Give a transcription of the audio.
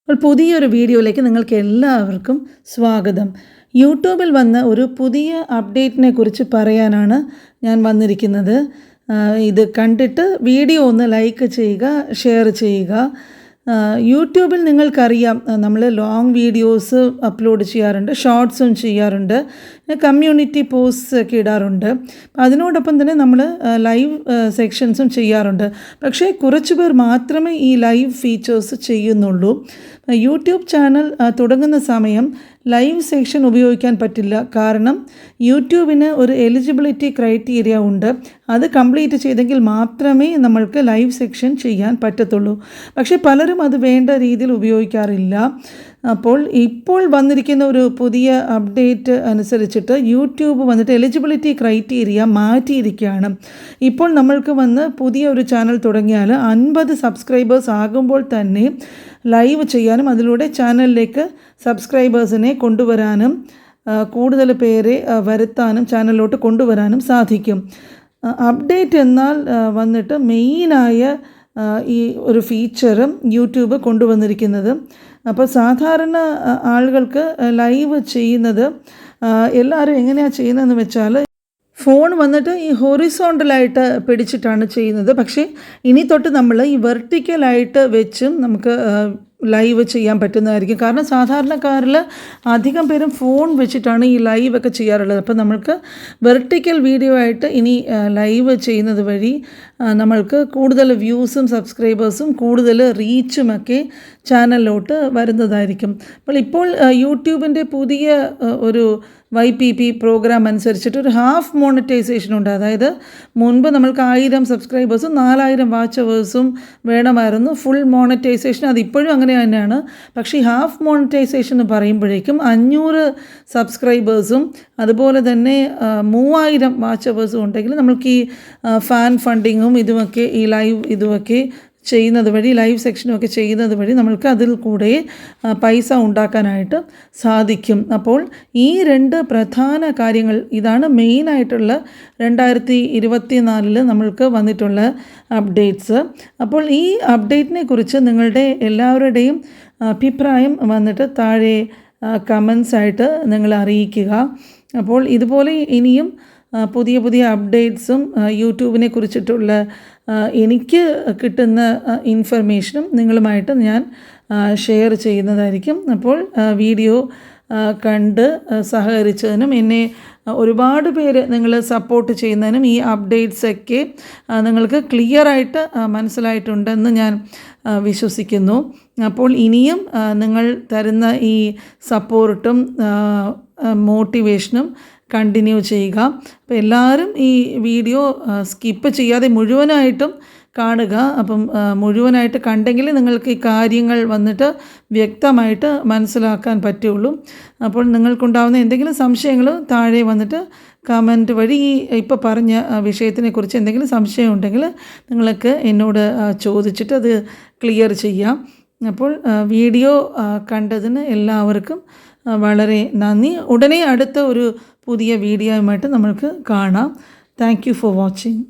അപ്പോൾ പുതിയൊരു വീഡിയോയിലേക്ക് നിങ്ങൾക്ക് എല്ലാവർക്കും സ്വാഗതം. യൂട്യൂബിൽ വന്ന ഒരു പുതിയ അപ്ഡേറ്റിനെ കുറിച്ച് പറയാനാണ് ഞാൻ വന്നിരിക്കുന്നത്. ഇത് കണ്ടിട്ട് വീഡിയോ ഒന്ന് ലൈക്ക് ചെയ്യുക, ഷെയർ ചെയ്യുക. യൂട്യൂബിൽ നിങ്ങൾക്കറിയാം, നമ്മൾ ലോങ് വീഡിയോസ് അപ്ലോഡ് ചെയ്യാറുണ്ട്, ഷോർട്സും ചെയ്യാറുണ്ട്, കമ്മ്യൂണിറ്റി പോസ്റ്റ്സ് ഒക്കെ ഇടാറുണ്ട്. അതിനോടൊപ്പം തന്നെ നമ്മൾ ലൈവ് സെക്ഷൻസും ചെയ്യാറുണ്ട്. പക്ഷേ കുറച്ച് പേർ മാത്രമേ ഈ ലൈവ് ഫീച്ചേഴ്സ് ചെയ്യുന്നുള്ളൂ. യൂട്യൂബ് ചാനൽ തുടങ്ങുന്ന സമയം ലൈവ് സെക്ഷൻ ഉപയോഗിക്കാൻ പറ്റില്ല. കാരണം യൂട്യൂബിന് ഒരു എലിജിബിലിറ്റി ക്രൈറ്റീരിയ ഉണ്ട്. അത് കംപ്ലീറ്റ് ചെയ്തെങ്കിൽ മാത്രമേ നമ്മൾക്ക് ലൈവ് സെക്ഷൻ ചെയ്യാൻ പറ്റത്തുള്ളൂ. പക്ഷേ പലരും അത് വേണ്ട രീതിയിൽ ഉപയോഗിക്കാറില്ല. അപ്പോൾ ഇപ്പോൾ വന്നിരിക്കുന്ന ഒരു പുതിയ അപ്ഡേറ്റ് അനുസരിച്ചിട്ട് യൂട്യൂബ് വന്നിട്ട് എലിജിബിലിറ്റി ക്രൈറ്റീരിയ മാറ്റിയിരിക്കുകയാണ്. ഇപ്പോൾ നമ്മൾക്ക് വന്ന് പുതിയ ഒരു ചാനൽ തുടങ്ങിയാൽ 50 സബ്സ്ക്രൈബേഴ്സ് ആകുമ്പോൾ തന്നെ ലൈവ് ചെയ്യാനും അതിലൂടെ ചാനലിലേക്ക് സബ്സ്ക്രൈബേഴ്സിനെ കൊണ്ടുവരാനും കൂടുതൽ പേരെ വരുത്താനും ചാനലിലോട്ട് കൊണ്ടുവരാനും സാധിക്കും. അപ്ഡേറ്റ് എന്നാൽ വന്നിട്ട് മെയിനായ ഈ ഒരു ഫീച്ചറും യൂട്യൂബ് കൊണ്ടുവന്നിരിക്കുന്നത്. അപ്പോൾ സാധാരണ ആളുകൾക്ക് ലൈവ് ചെയ്യുന്നത് എല്ലാവരും എങ്ങനെയാണ് ചെയ്യുന്നതെന്ന് വെച്ചാൽ ഫോൺ വന്നിട്ട് ഈ ഹൊറിസോണ്ടലായിട്ട് പിടിച്ചിട്ടാണ് ചെയ്യുന്നത്. പക്ഷേ ഇനി തൊട്ട് നമ്മൾ ഈ വെർട്ടിക്കലായിട്ട് വെച്ചും നമുക്ക് ലൈവ് ചെയ്യാൻ പറ്റുന്നതായിരിക്കും. കാരണം സാധാരണക്കാരിൽ അധികം പേരും ഫോൺ വെച്ചിട്ടാണ് ഈ ലൈവൊക്കെ ചെയ്യാറുള്ളത്. അപ്പോൾ നമ്മൾക്ക് വെർട്ടിക്കൽ വീഡിയോ ആയിട്ട് ഇനി ലൈവ് ചെയ്യുന്നത് വഴി നമ്മൾക്ക് കൂടുതൽ വ്യൂസും സബ്സ്ക്രൈബേഴ്സും കൂടുതൽ റീച്ചുമൊക്കെ ചാനലിലോട്ട് വരുന്നതായിരിക്കും. ഇപ്പോൾ യൂട്യൂബിൻ്റെ പുതിയ ഒരു YPP പ്രോഗ്രാം അനുസരിച്ചിട്ട് ഒരു ഹാഫ് മോണിറ്റൈസേഷൻ ഉണ്ട്. അതായത് മുൻപ് നമ്മൾക്ക് 1000 സബ്സ്ക്രൈബേഴ്സും 4000 വാച്ച് അവേഴ്സും വേണമായിരുന്നു. ഫുൾ മോണിറ്റൈസേഷൻ അതിപ്പോഴും അങ്ങനെ തന്നെയാണ്. പക്ഷേ ഈ ഹാഫ് മോണിറ്റൈസേഷൻ എന്ന് പറയുമ്പോഴേക്കും 500 സബ്സ്ക്രൈബേഴ്സും അതുപോലെ തന്നെ 3000 വാച്ച് അവേഴ്സും ഉണ്ടെങ്കിൽ നമ്മൾക്ക് ഈ ഫാൻ ഫണ്ടിങ്ങും ഇതുമൊക്കെ ഈ ലൈവ് ഇതുമൊക്കെ ചെയ്യുന്നത് വഴി ലൈവ് സെക്ഷനൊക്കെ ചെയ്യുന്നത് വഴി നമ്മൾക്ക് അതിൽ കൂടെ പൈസ ഉണ്ടാക്കാനായിട്ട് സാധിക്കും. അപ്പോൾ ഈ 2 പ്രധാന കാര്യങ്ങൾ ഇതാണ് മെയിനായിട്ടുള്ള 2024 നമ്മൾക്ക് വന്നിട്ടുള്ള അപ്ഡേറ്റ്സ്. അപ്പോൾ ഈ അപ്ഡേറ്റിനെ കുറിച്ച് നിങ്ങളുടെ എല്ലാവരുടെയും അഭിപ്രായം വന്നിട്ട് താഴെ കമൻസ് ആയിട്ട് നിങ്ങൾ അറിയിക്കുക. അപ്പോൾ ഇതുപോലെ ഇനിയും പുതിയ പുതിയ അപ്ഡേറ്റ്സും യൂട്യൂബിനെ കുറിച്ചിട്ടുള്ള എനിക്ക് കിട്ടുന്ന ഇൻഫർമേഷനും നിങ്ങളുമായിട്ട് ഞാൻ ഷെയർ ചെയ്യുന്നതായിരിക്കും. അപ്പോൾ വീഡിയോ കണ്ട് സഹകരിച്ചതിനും എന്നെ ഒരുപാട് പേര് നിങ്ങൾ സപ്പോർട്ട് ചെയ്യുന്നതിനും ഈ അപ്ഡേറ്റ്സൊക്കെ നിങ്ങൾക്ക് ക്ലിയറായിട്ട് മനസ്സിലായിട്ടുണ്ടെന്ന് ഞാൻ വിശ്വസിക്കുന്നു. അപ്പോൾ ഇനിയും നിങ്ങൾ തരുന്ന ഈ സപ്പോർട്ടും മോട്ടിവേഷനും കണ്ടിന്യൂ ചെയ്യുക. അപ്പോൾ എല്ലാവരും ഈ വീഡിയോ സ്കിപ്പ് ചെയ്യാതെ മുഴുവനായിട്ടും കാണുക. അപ്പം മുഴുവനായിട്ട് കണ്ടെങ്കിൽ നിങ്ങൾക്ക് ഈ കാര്യങ്ങൾ വന്നിട്ട് വ്യക്തമായിട്ട് മനസ്സിലാക്കാൻ പറ്റുള്ളൂ. അപ്പോൾ നിങ്ങൾക്കുണ്ടാകുന്ന എന്തെങ്കിലും സംശയങ്ങൾ താഴെ വന്നിട്ട് കമൻറ്റ് വഴി ഈ ഇപ്പോൾ പറഞ്ഞ വിഷയത്തിനെക്കുറിച്ച് എന്തെങ്കിലും സംശയം ഉണ്ടെങ്കിൽ നിങ്ങൾക്ക് എന്നോട് ചോദിച്ചിട്ട് അത് ക്ലിയർ ചെയ്യാം. അപ്പോൾ വീഡിയോ കണ്ടതിന് എല്ലാവർക്കും വളരെ നന്ദി. ഉടനെ അടുത്ത ഒരു പുതിയ വീഡിയോയുമായിട്ട് നമ്മൾക്ക് കാണാം. Thank you for watching.